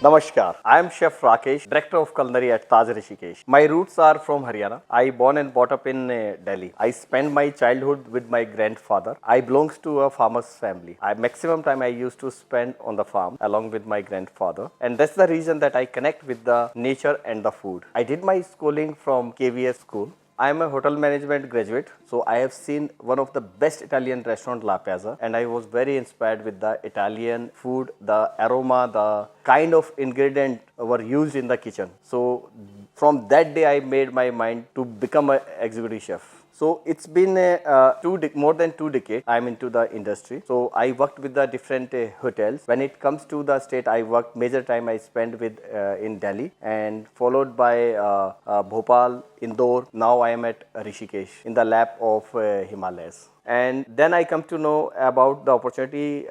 Namaskar. I am Chef Rakesh, Director of Culinary at Taj Rishikesh. My roots are from Haryana. I born and brought up in Delhi. I spent my childhood with my grandfather. I belongs to a farmer's family. Maximum time I used to spend on the farm along with my grandfather. And that's the reason that I connect with the nature and the food. I did my schooling from KVS school. I am a hotel management graduate, so I have seen one of the best Italian restaurant, La Piazza, and I was very inspired with the Italian food, the aroma, the kind of ingredient were used in the kitchen. So from that day, I made my mind to become an executive chef. So it's been more than 2 decades I'm into the industry. So I worked with the different hotels. When it comes to the state, I worked major time I spent with in Delhi and followed by Bhopal, Indore. Now I am at Rishikesh in the lap of Himalayas. And then I come to know about the opportunity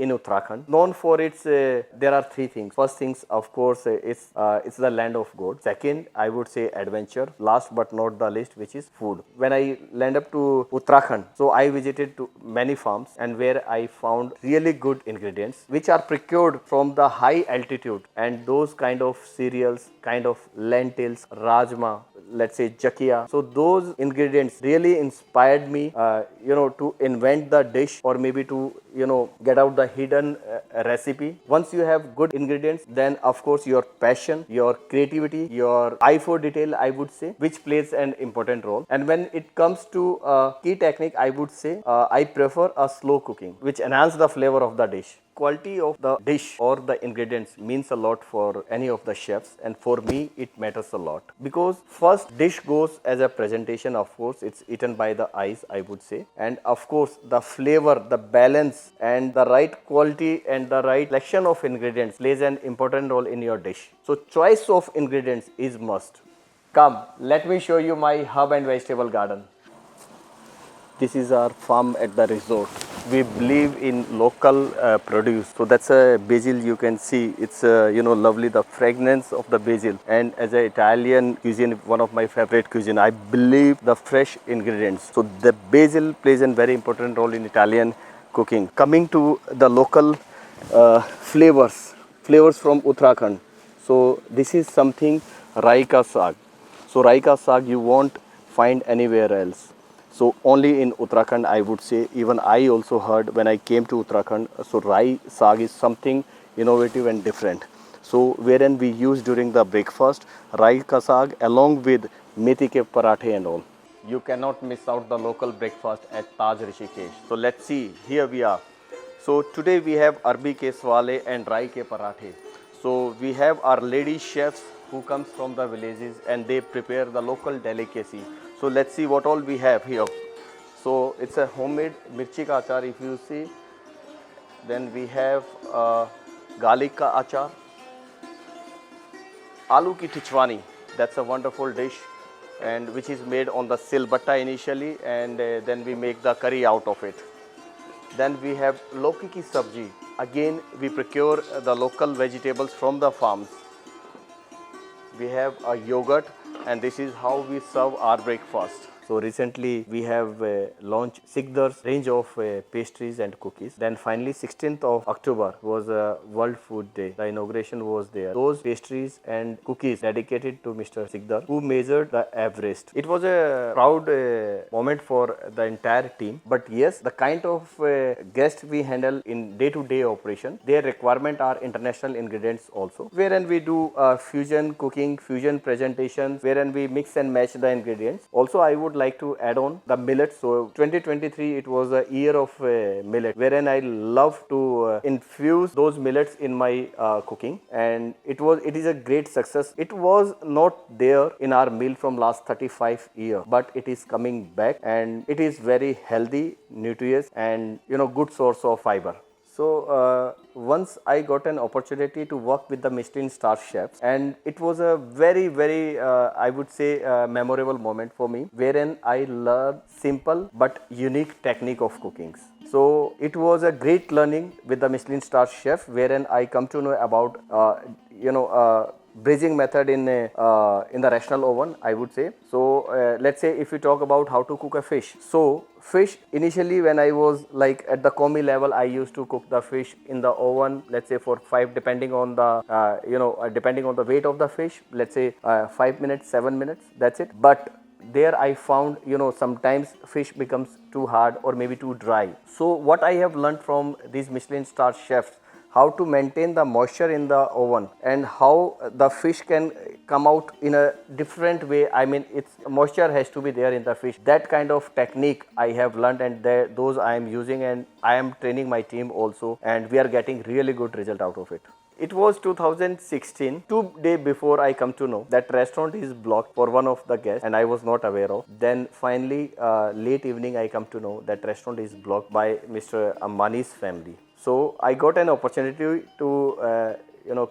in Uttarakhand. Known for its, there are three things. First things, of course, it's the land of God. Second, I would say adventure. Last but not the least, which is food. When I land up to Uttarakhand, so I visited to many farms and where I found really good ingredients, which are procured from the high altitude, and those kind of cereals, kind of lentils, rajma, let's say jakia. So those ingredients really inspired me, to invent the dish or maybe to, get out the hidden recipe. Once you have good ingredients, then of course your passion, your creativity, your eye for detail, I would say, which plays an important role. And when it comes to key technique, I would say I prefer a slow cooking, which enhance the flavor of the dish. Quality of the dish or the ingredients means a lot for any of the chefs, and for me it matters a lot because first dish goes as a presentation. Of course it's eaten by the eyes, I would say, and of course the flavor, the balance and the right quality and the right selection of ingredients plays an important role in your dish. So choice of ingredients is must. Come, let me show you my herb and vegetable garden. This is our farm at the resort. We believe in local produce. So that's a basil, you can see. It's, lovely, the fragrance of the basil. And as an Italian cuisine, one of my favorite cuisine, I believe the fresh ingredients. So the basil plays a very important role in Italian cooking. Coming to the local flavors from Uttarakhand. So this is something Raika Saag. So Raika Saag you won't find anywhere else. So only in Uttarakhand, I would say. Even I also heard when I came to Uttarakhand. So Rai Saag is something innovative and different. So wherein we use during the breakfast Rai ka Saag along with methi ke parathe and all. You cannot miss out the local breakfast at Taj Rishikesh. So let's see. Here we are. So today we have arbi ke swale and Rai ke parathe. So we have our lady chefs who comes from the villages and they prepare the local delicacy. So let's see what all we have here. So it's a homemade mirchi ka achar, if you see. Then we have garlic ka achar. Aloo ki tichwani, that's a wonderful dish, and which is made on the silbatta initially, and then we make the curry out of it. Then we have lauki ki sabji. Again, we procure the local vegetables from the farms. We have a yogurt, and this is how we serve our breakfast. So recently we have launched Sikdar's range of pastries and cookies. Then finally 16th of October was a World Food Day. The inauguration was there. Those pastries and cookies dedicated to Mr. Sikdar, who measured the Everest. It was a proud moment for the entire team. But yes, the kind of guests we handle in day-to-day operation, their requirement are international ingredients also, wherein we do fusion cooking, fusion presentations, wherein we mix and match the ingredients. Also, I would like to add on the millet. So 2023 it was a year of millet, wherein I love to infuse those millets in my cooking, and it is a great success. It was not there in our meal from last 35 years, but it is coming back, and it is very healthy, nutritious, and good source of fiber. So once I got an opportunity to work with the Michelin star chefs, and it was a very, very, I would say, memorable moment for me, wherein I learned simple but unique technique of cooking. So it was a great learning with the Michelin star chef, wherein I come to know about, braising method in the rational oven, I would say. So let's say if we talk about how to cook a fish. So fish, initially when I was like at the commie level, I used to cook the fish in the oven, let's say for 5, depending on the depending on the weight of the fish, let's say 5 minutes, 7 minutes, that's it. But there I found, sometimes fish becomes too hard or maybe too dry. So what I have learned from these Michelin star chefs, how to maintain the moisture in the oven and how the fish can come out in a different way. I mean, its moisture has to be there in the fish. That kind of technique I have learned, and those I am using, and I am training my team also, and we are getting really good result out of it. It was 2016, 2 days before I come to know that restaurant is blocked for one of the guests, and I was not aware of. Then finally, late evening, I come to know that restaurant is blocked by Mr. Ambani's family. So I got an opportunity to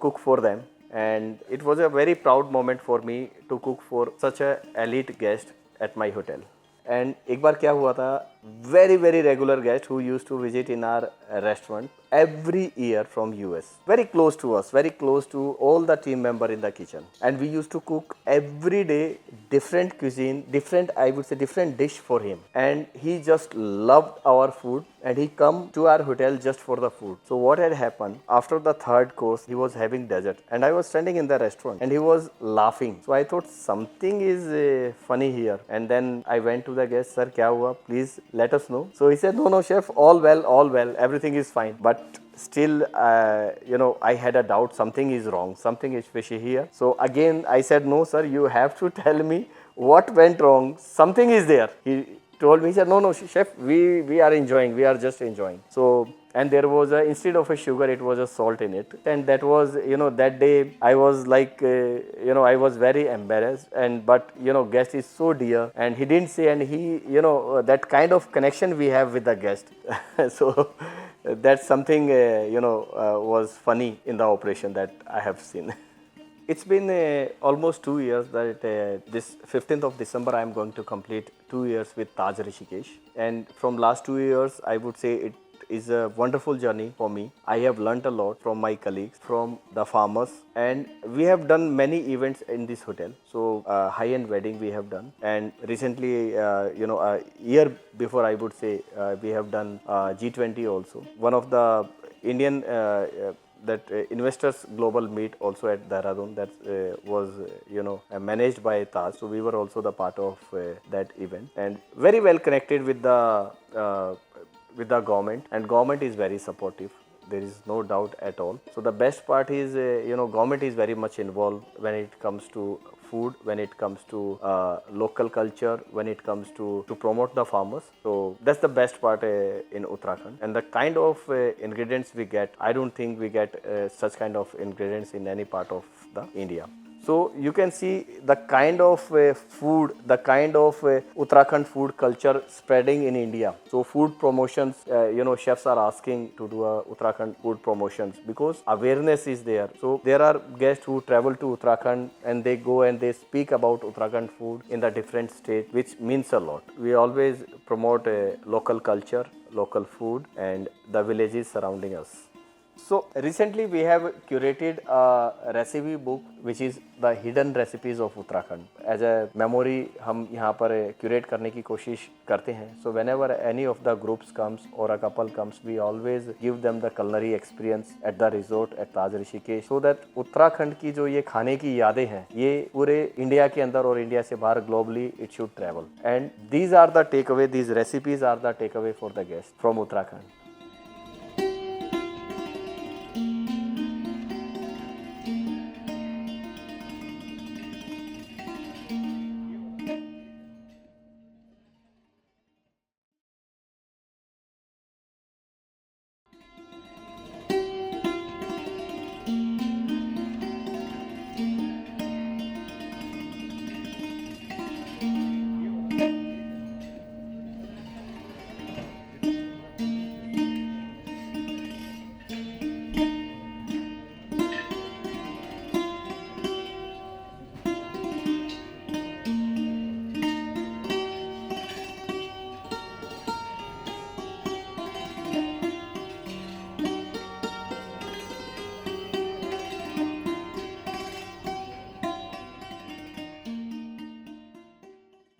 cook for them, and it was a very proud moment for me to cook for such a elite guest at my hotel. And एक बार क्या हुआ था, very regular guest who used to visit in our restaurant every year from US, very close to us, very close to all the team member in the kitchen, and we used to cook every day different cuisine, different dish for him, and he just loved our food, and he come to our hotel just for the food. So what had happened, after the third course he was having dessert, and I was standing in the restaurant and he was laughing. So I thought something is funny here, and then I went to the guest, sir kya hua, please let us know. So he said, no chef, all well, everything is fine. But still, I had a doubt, something is wrong, something is fishy here. So again I said, no sir, you have to tell me what went wrong, something is there. He told me, he said, no chef, we are enjoying, we are just enjoying. So, and there was instead of a sugar, it was a salt in it, and that was, that day I was like, I was very embarrassed, and but guest is so dear, and he didn't say, and he, that kind of connection we have with the guest. So that's something was funny in the operation that I have seen. It's been almost 2 years that this 15th of December I am going to complete 2 years with Taj Rishikesh, and from last 2 years I would say it is a wonderful journey for me. I have learnt a lot from my colleagues, from the farmers, and we have done many events in this hotel. So high-end wedding we have done, and recently, a year before I would say, we have done G20 also. One of the Indian investors global meet also at Dehradun that was managed by Taj. So we were also the part of that event, and very well connected with the government, and government is very supportive. There is no doubt at all. So the best part is, government is very much involved when it comes to food, when it comes to local culture, when it comes to promote the farmers. So that's the best part in Uttarakhand. And the kind of ingredients we get, I don't think we get such kind of ingredients in any part of the India. So you can see the kind of food, the kind of Uttarakhand food culture spreading in India. So food promotions, chefs are asking to do Uttarakhand food promotions because awareness is there. So there are guests who travel to Uttarakhand and they go and they speak about Uttarakhand food in the different states, which means a lot. We always promote local culture, local food, and the villages surrounding us. So recently we have curated a recipe book which is the hidden recipes of Uttarakhand. As a memory हम यहाँ पर curate करने की कोशिश करते हैं. So whenever any of the groups comes or a couple comes, we always give them the culinary experience at the resort at Taj Rishikesh, so that Uttarakhand की जो ये खाने की यादें हैं, ये पूरे इंडिया के अंदर और इंडिया से बाहर globally it should travel. And these are the takeaway. These recipes are the takeaway for the guests from Uttarakhand.